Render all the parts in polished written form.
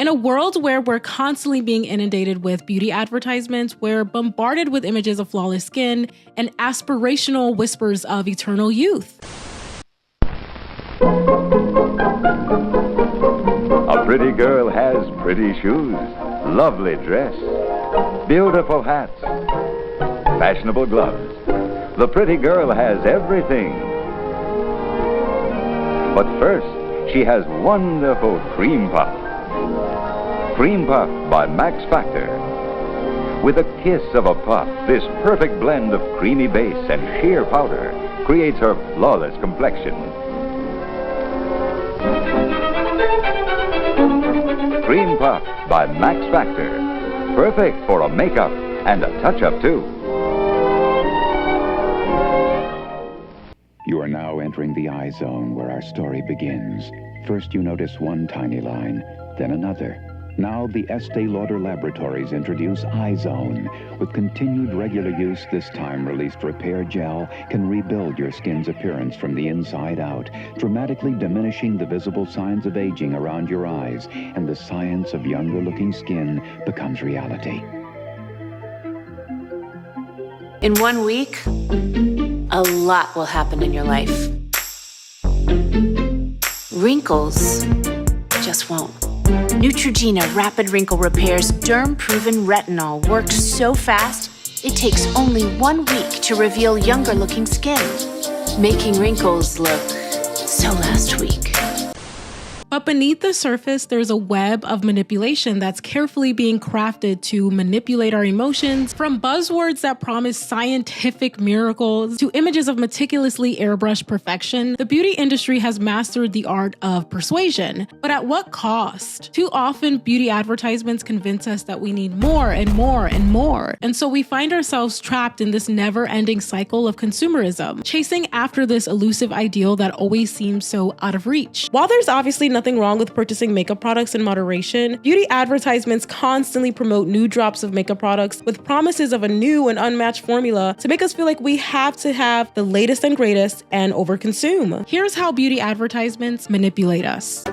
In a world where we're constantly being inundated with beauty advertisements, we're bombarded with images of flawless skin and aspirational whispers of eternal youth. A pretty girl has pretty shoes, lovely dress, beautiful hats, fashionable gloves. The pretty girl has everything. But first, she has wonderful cream puff. Cream Puff by Max Factor. With a kiss of a puff, this perfect blend of creamy base and sheer powder creates her flawless complexion. Cream Puff by Max Factor. Perfect for a makeup and a touch-up too. You are now entering the eye zone where our story begins. First you notice one tiny line, then another. Now the Estee Lauder Laboratories introduce iZone. With continued regular use, this time-released repair gel can rebuild your skin's appearance from the inside out, dramatically diminishing the visible signs of aging around your eyes, and the science of younger-looking skin becomes reality. In 1 week, a lot will happen in your life. Wrinkles just won't. Neutrogena Rapid Wrinkle Repair's derm-proven retinol works so fast, it takes only 1 week to reveal younger-looking skin, making wrinkles look so last week. But beneath the surface, there's a web of manipulation that's carefully being crafted to manipulate our emotions, from buzzwords that promise scientific miracles to images of meticulously airbrushed perfection. The beauty industry has mastered the art of persuasion, but at what cost? Too often, beauty advertisements convince us that we need more and more and more, and so we find ourselves trapped in this never-ending cycle of consumerism, chasing after this elusive ideal that always seems so out of reach. While there's obviously nothing wrong with purchasing makeup products in moderation, beauty advertisements constantly promote new drops of makeup products with promises of a new and unmatched formula to make us feel like we have to have the latest and greatest and overconsume. Here's how beauty advertisements manipulate us.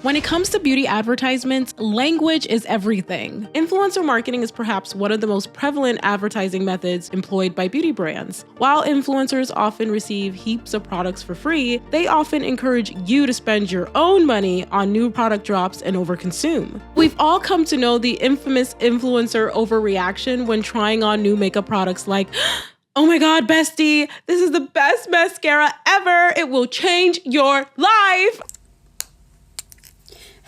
When it comes to beauty advertisements, language is everything. Influencer marketing is perhaps one of the most prevalent advertising methods employed by beauty brands. While influencers often receive heaps of products for free, they often encourage you to spend your own money on new product drops and overconsume. We've all come to know the infamous influencer overreaction when trying on new makeup products like, "Oh my God, bestie, this is the best mascara ever. It will change your life."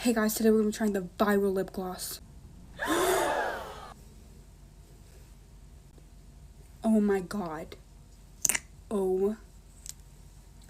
Hey guys, today we're going to be trying the viral lip gloss. Oh my God. Oh.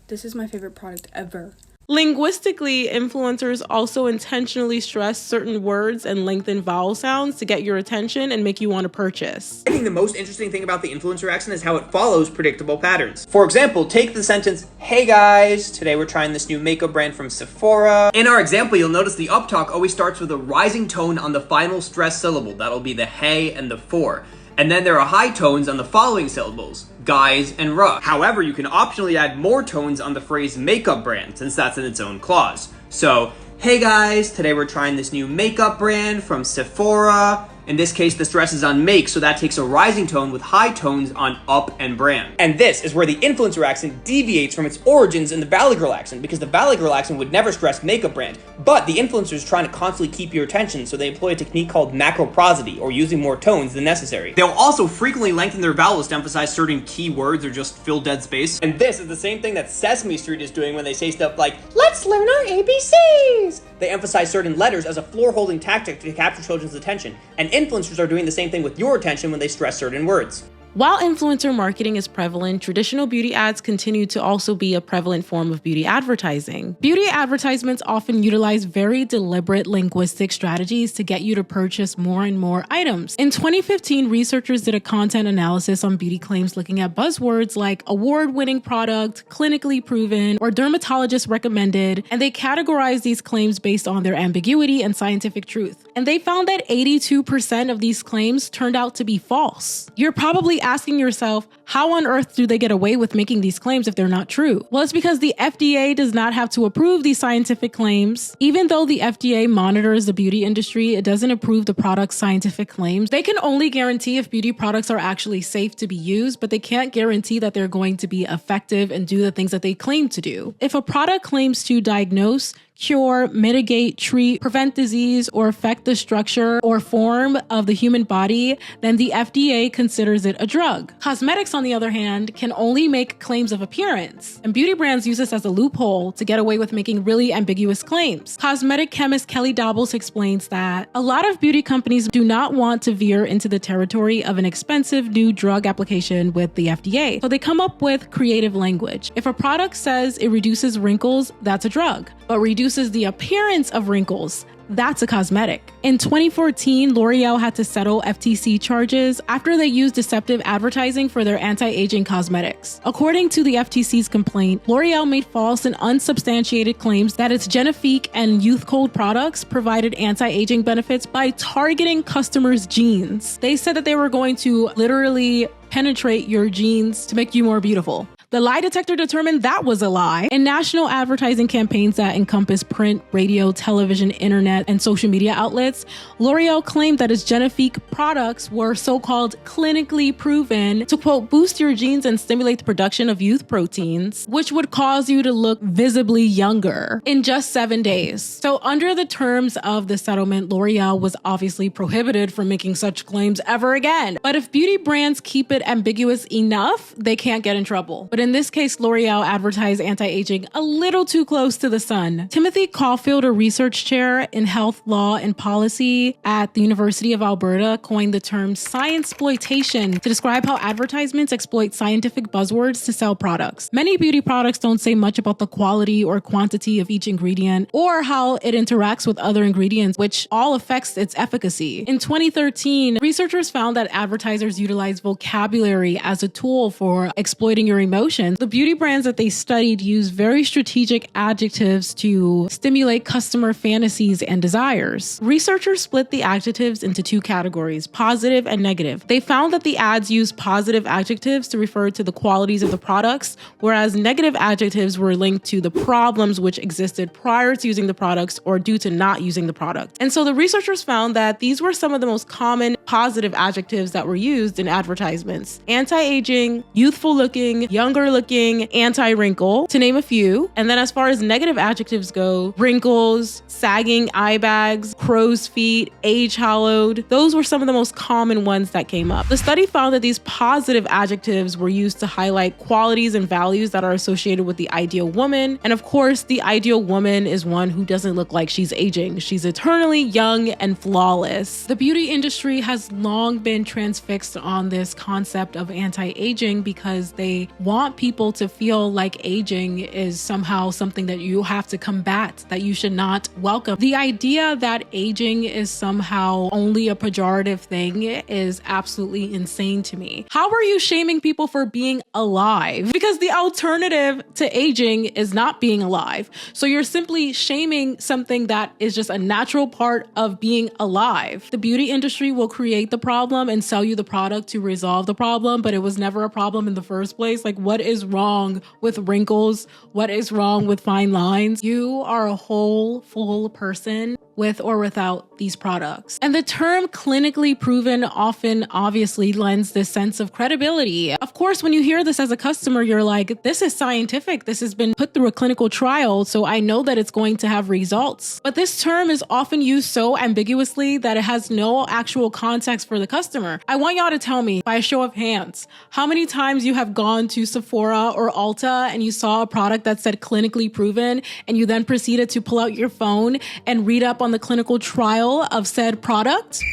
This is my favorite product ever. Linguistically, influencers also intentionally stress certain words and lengthen vowel sounds to get your attention and make you want to purchase. I think the most interesting thing about the influencer accent is how it follows predictable patterns. For example, take the sentence, "Hey guys, today we're trying this new makeup brand from Sephora." In our example, you'll notice the uptalk always starts with a rising tone on the final stressed syllable. That'll be the hey and the for. And then there are high tones on the following syllables, guys and ruh. However, you can optionally add more tones on the phrase makeup brand, since that's in its own clause. So, hey guys, today we're trying this new makeup brand from Sephora. In this case, the stress is on make, so that takes a rising tone with high tones on up and brand. And this is where the influencer accent deviates from its origins in the Valley Girl accent, because the Valley Girl accent would never stress makeup brand, but the influencer is trying to constantly keep your attention, so they employ a technique called macroprosody, or using more tones than necessary. They'll also frequently lengthen their vowels to emphasize certain keywords or just fill dead space. And this is the same thing that Sesame Street is doing when they say stuff like, "Let's learn our ABCs." They emphasize certain letters as a floor-holding tactic to capture children's attention, and influencers are doing the same thing with your attention when they stress certain words. While influencer marketing is prevalent, traditional beauty ads continue to also be a prevalent form of beauty advertising. Beauty advertisements often utilize very deliberate linguistic strategies to get you to purchase more and more items. In 2015, researchers did a content analysis on beauty claims looking at buzzwords like award-winning product, clinically proven, or dermatologist-recommended, and they categorized these claims based on their ambiguity and scientific truth. And they found that 82% of these claims turned out to be false. You're probably asking yourself, how on earth do they get away with making these claims if they're not true? Well, it's because the FDA does not have to approve these scientific claims. Even though the FDA monitors the beauty industry, it doesn't approve the product's scientific claims. They can only guarantee if beauty products are actually safe to be used, but they can't guarantee that they're going to be effective and do the things that they claim to do. If a product claims to diagnose, cure, mitigate, treat, prevent disease, or affect the structure or form of the human body, then the FDA considers it a drug. Cosmetics, on the other hand, can only make claims of appearance, and beauty brands use this as a loophole to get away with making really ambiguous claims. Cosmetic chemist Kelly Doubles explains that a lot of beauty companies do not want to veer into the territory of an expensive new drug application with the FDA, so they come up with creative language. If a product says it reduces wrinkles, that's a drug, but reduces the appearance of wrinkles, that's a cosmetic. In 2014, L'Oreal had to settle FTC charges after they used deceptive advertising for their anti-aging cosmetics. According to the FTC's complaint, L'Oreal made false and unsubstantiated claims that its Genifique and Youthcold products provided anti-aging benefits by targeting customers' genes. They said that they were going to literally penetrate your genes to make you more beautiful. The lie detector determined that was a lie. In national advertising campaigns that encompass print, radio, television, internet, and social media outlets, L'Oreal claimed that its Genifique products were so-called clinically proven to, quote, boost your genes and stimulate the production of youth proteins, which would cause you to look visibly younger in just 7 days. So under the terms of the settlement, L'Oreal was obviously prohibited from making such claims ever again. But if beauty brands keep it ambiguous enough, they can't get in trouble. But in this case, L'Oreal advertised anti-aging a little too close to the sun. Timothy Caulfield, a research chair in health law and policy at the University of Alberta, coined the term science-ploitation to describe how advertisements exploit scientific buzzwords to sell products. Many beauty products don't say much about the quality or quantity of each ingredient or how it interacts with other ingredients, which all affects its efficacy. In 2013, researchers found that advertisers utilize vocabulary as a tool for exploiting your emotions. The beauty brands that they studied use very strategic adjectives to stimulate customer fantasies and desires. Researchers split the adjectives into two categories, positive and negative. They found that the ads used positive adjectives to refer to the qualities of the products, whereas negative adjectives were linked to the problems which existed prior to using the products or due to not using the product. And so the researchers found that these were some of the most common positive adjectives that were used in advertisements: anti-aging, youthful looking, younger looking, anti-wrinkle, to name a few. And then as far as negative adjectives go, wrinkles, sagging eye bags, crow's feet, age hollowed, those were some of the most common ones that came up. The study found that these positive adjectives were used to highlight qualities and values that are associated with the ideal woman. And of course, the ideal woman is one who doesn't look like she's aging. She's eternally young and flawless. The beauty industry has long been transfixed on this concept of anti-aging because they want people to feel like aging is somehow something that you have to combat, that you should not welcome. The idea that aging is somehow only a pejorative thing is absolutely insane to me. How are you shaming people for being alive? Because the alternative to aging is not being alive. So you're simply shaming something that is just a natural part of being alive. The beauty industry will create the problem and sell you the product to resolve the problem, but it was never a problem in the first place. Like, what is wrong with wrinkles? What is wrong with fine lines? You are a whole, full person with or without these products. And the term clinically proven often obviously lends this sense of credibility. Of course, when you hear this as a customer, you're like, this is scientific. This has been put through a clinical trial, so I know that it's going to have results. But this term is often used so ambiguously that it has no actual context for the customer. I want y'all to tell me, by a show of hands, how many times you have gone to Sephora or Ulta and you saw a product that said clinically proven and you then proceeded to pull out your phone and read up on the clinical trial of said product?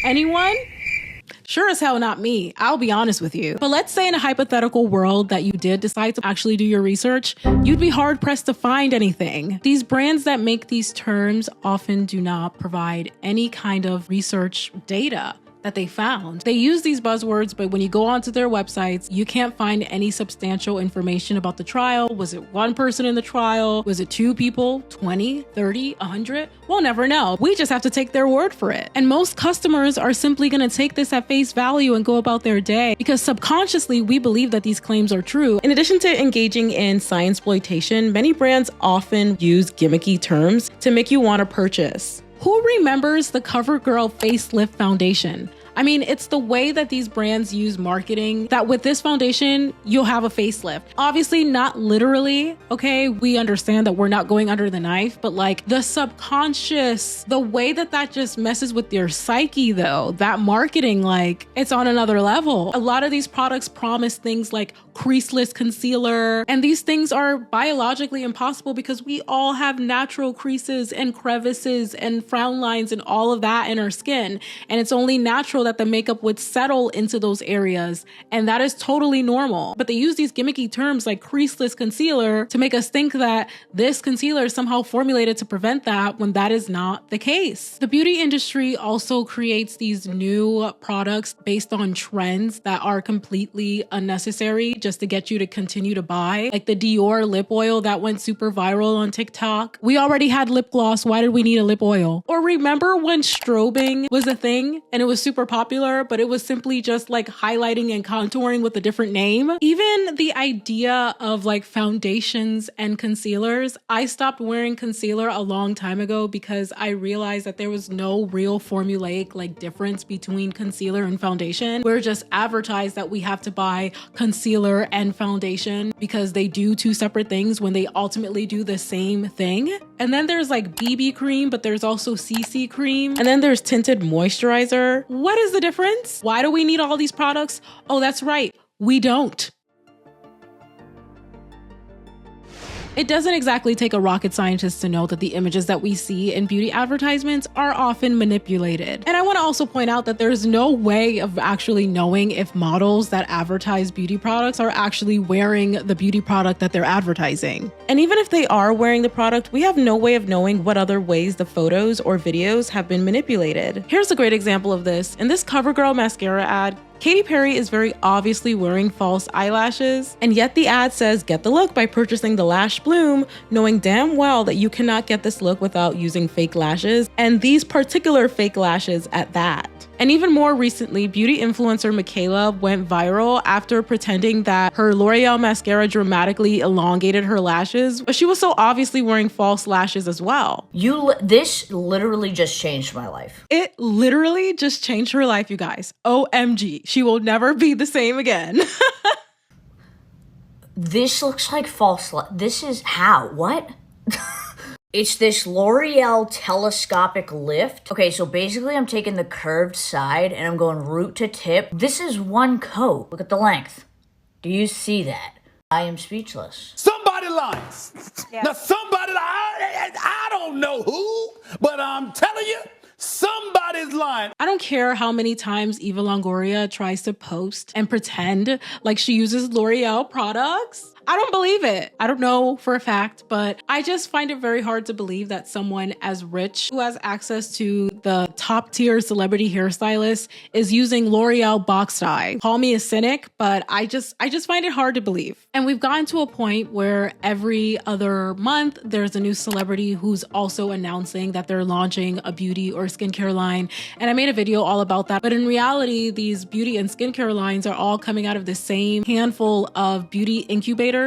Anyone? Sure as hell not me, I'll be honest with you. But let's say in a hypothetical world that you did decide to actually do your research, you'd be hard pressed to find anything. These brands that make these terms often do not provide any kind of research data that they found. They use these buzzwords, but when you go onto their websites, you can't find any substantial information about the trial. Was it one person in the trial? Was it 2 people, 20, 30, 100? We'll never know. We just have to take their word for it. And most customers are simply going to take this at face value and go about their day because subconsciously we believe that these claims are true. In addition to engaging in science exploitation, many brands often use gimmicky terms to make you want to purchase. Who remembers the CoverGirl facelift foundation? I mean, it's the way that these brands use marketing that with this foundation, you'll have a facelift. Obviously, not literally, okay? We understand that we're not going under the knife, but like the subconscious, the way that that just messes with your psyche though, that marketing, like it's on another level. A lot of these products promise things like creaseless concealer, and these things are biologically impossible because we all have natural creases and crevices and frown lines and all of that in our skin. And it's only natural that the makeup would settle into those areas. And that is totally normal. But they use these gimmicky terms like creaseless concealer to make us think that this concealer is somehow formulated to prevent that when that is not the case. The beauty industry also creates these new products based on trends that are completely unnecessary just to get you to continue to buy. Like the Dior lip oil that went super viral on TikTok. We already had lip gloss. Why did we need a lip oil? Or remember when strobing was a thing and it was super popular, but it was simply just like highlighting and contouring with a different name? Even the idea of like foundations and concealers, I stopped wearing concealer a long time ago because I realized that there was no real formulaic like difference between concealer and foundation. We're just advertised that we have to buy concealer and foundation because they do 2 separate things when they ultimately do the same thing. And then there's like BB cream, but there's also CC cream. And then there's tinted moisturizer. What is the difference? Why do we need all these products? Oh, that's right. We don't. It doesn't exactly take a rocket scientist to know that the images that we see in beauty advertisements are often manipulated. And I want to also point out that there's no way of actually knowing if models that advertise beauty products are actually wearing the beauty product that they're advertising. And even if they are wearing the product, we have no way of knowing what other ways the photos or videos have been manipulated. Here's a great example of this. In this CoverGirl mascara ad, Katy Perry is very obviously wearing false eyelashes, and yet the ad says get the look by purchasing the lash bloom, knowing damn well that you cannot get this look without using fake lashes, and these particular fake lashes at that. And even more recently, beauty influencer Michaela went viral after pretending that her L'Oreal mascara dramatically elongated her lashes, but she was so obviously wearing false lashes as well. This literally just changed my life. It literally just changed her life, you guys. OMG, she will never be the same again. This looks like false. This is how? What? It's this L'Oreal telescopic lift. Okay, so basically I'm taking the curved side and I'm going root to tip. This is one coat. Look at the length. Do you see that? I am speechless. Somebody lies. Yeah. Now somebody, I don't know who, but I'm telling you, somebody's lying. I don't care how many times Eva Longoria tries to post and pretend like she uses L'Oreal products. I don't believe it. I don't know for a fact, but I just find it very hard to believe that someone as rich who has access to the top tier celebrity hairstylist is using L'Oreal box dye. Call me a cynic, but I just find it hard to believe. And we've gotten to a point where every other month there's a new celebrity who's also announcing that they're launching a beauty or skincare line. And I made a video all about that. But in reality, these beauty and skincare lines are all coming out of the same handful of beauty incubators,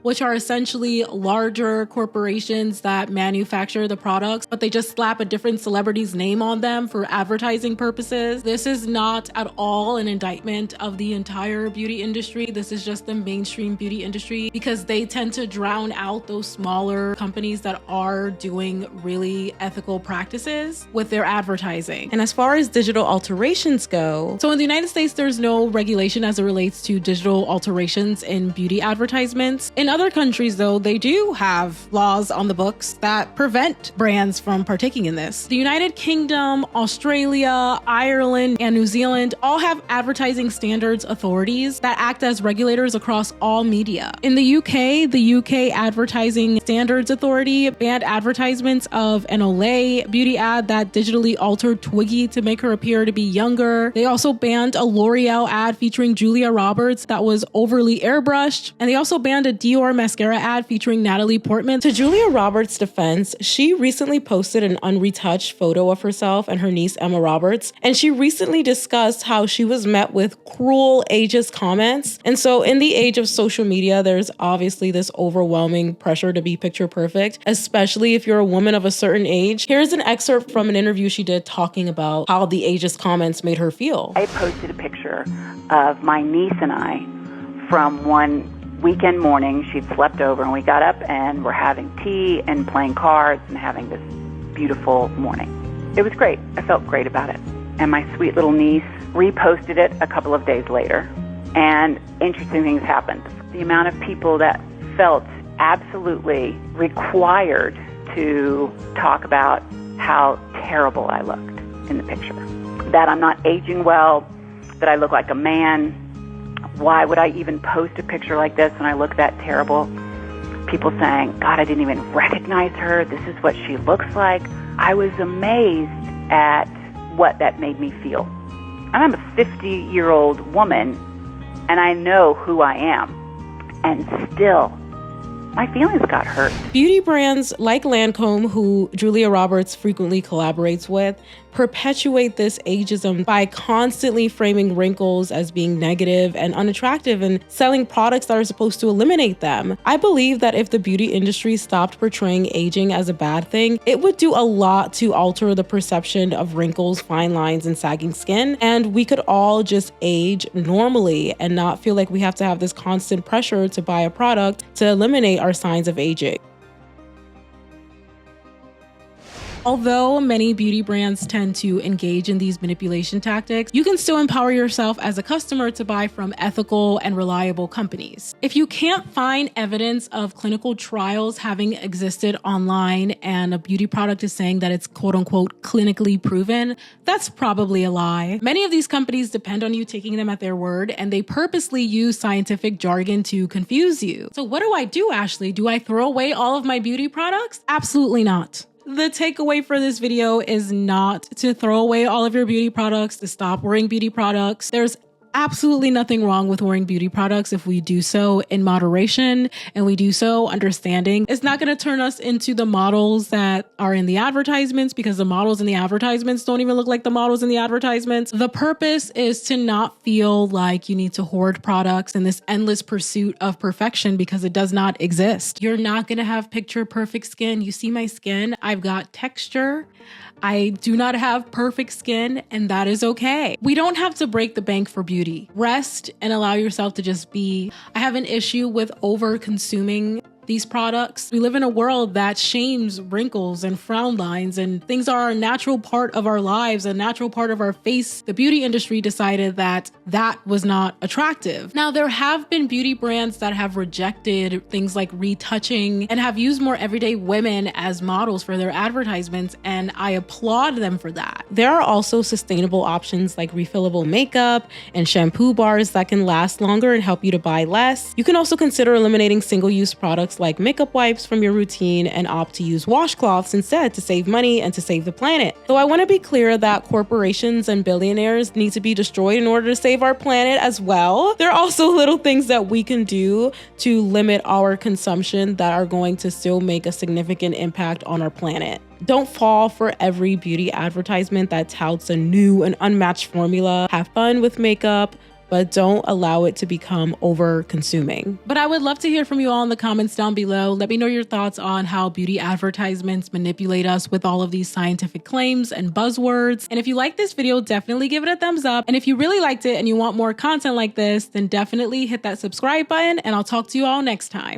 which are essentially larger corporations that manufacture the products, but they just slap a different celebrity's name on them for advertising purposes. This is not at all an indictment of the entire beauty industry. This is just the mainstream beauty industry because they tend to drown out those smaller companies that are doing really ethical practices with their advertising. And as far as digital alterations go, so in the United States, there's no regulation as it relates to digital alterations in beauty advertisements. advertisements. In other countries, though, they do have laws on the books that prevent brands from partaking in this. The United Kingdom, Australia, Ireland, and New Zealand all have advertising standards authorities that act as regulators across all media. In the UK Advertising Standards Authority banned advertisements of an Olay beauty ad that digitally altered Twiggy to make her appear to be younger. They also banned a L'Oreal ad featuring Julia Roberts that was overly airbrushed. And they also banned a Dior mascara ad featuring Natalie Portman. To Julia Roberts' defense, she recently posted an unretouched photo of herself and her niece Emma Roberts, and she recently discussed how she was met with cruel ageist comments. And so in the age of social media, there's obviously this overwhelming pressure to be picture perfect, especially if you're a woman of a certain age. Here's an excerpt from an interview she did talking about how the ageist comments made her feel. I posted a picture of my niece and I from one weekend morning. She'd slept over and we got up and we're having tea and playing cards and having this beautiful morning. It was great. I felt great about it. And my sweet little niece reposted it a couple of days later, and interesting things happened. The amount of people that felt absolutely required to talk about how terrible I looked in the picture, that I'm not aging well, that I look like a man. Why would I even post a picture like this when I look that terrible? People saying, God, I didn't even recognize her. This is what she looks like. I was amazed at what that made me feel. I'm a 50-year-old woman, and I know who I am. And still, my feelings got hurt. Beauty brands like Lancome, who Julia Roberts frequently collaborates with, perpetuate this ageism by constantly framing wrinkles as being negative and unattractive and selling products that are supposed to eliminate them. I believe that if the beauty industry stopped portraying aging as a bad thing, it would do a lot to alter the perception of wrinkles, fine lines, and sagging skin, and we could all just age normally and not feel like we have to have this constant pressure to buy a product to eliminate our signs of aging. Although many beauty brands tend to engage in these manipulation tactics, you can still empower yourself as a customer to buy from ethical and reliable companies. If you can't find evidence of clinical trials having existed online and a beauty product is saying that it's quote unquote clinically proven, that's probably a lie. Many of these companies depend on you taking them at their word, and they purposely use scientific jargon to confuse you. So what do, Ashley? Do I throw away all of my beauty products? Absolutely not. The takeaway for this video is not to throw away all of your beauty products, to stop wearing beauty products. There's absolutely nothing wrong with wearing beauty products if we do so in moderation and we do so understanding. It's not going to turn us into the models that are in the advertisements, because the models in the advertisements don't even look like the models in the advertisements. The purpose is to not feel like you need to hoard products in this endless pursuit of perfection, because it does not exist. You're not going to have picture perfect skin. You see my skin. I've got texture. I do not have perfect skin, and that is okay. We don't have to break the bank for beauty. Rest and allow yourself to just be. I have an issue with over-consuming these products. We live in a world that shames wrinkles and frown lines, and things are a natural part of our lives, a natural part of our face. The beauty industry decided that that was not attractive. Now, there have been beauty brands that have rejected things like retouching and have used more everyday women as models for their advertisements, and I applaud them for that. There are also sustainable options like refillable makeup and shampoo bars that can last longer and help you to buy less. You can also consider eliminating single-use products like makeup wipes from your routine and opt to use washcloths instead to save money and to save the planet. Though I want to be clear that corporations and billionaires need to be destroyed in order to save our planet as well. There are also little things that we can do to limit our consumption that are going to still make a significant impact on our planet. Don't fall for every beauty advertisement that touts a new and unmatched formula. Have fun with makeup, but don't allow it to become over-consuming. But I would love to hear from you all in the comments down below. Let me know your thoughts on how beauty advertisements manipulate us with all of these scientific claims and buzzwords. And if you like this video, definitely give it a thumbs up. And if you really liked it and you want more content like this, then definitely hit that subscribe button, and I'll talk to you all next time.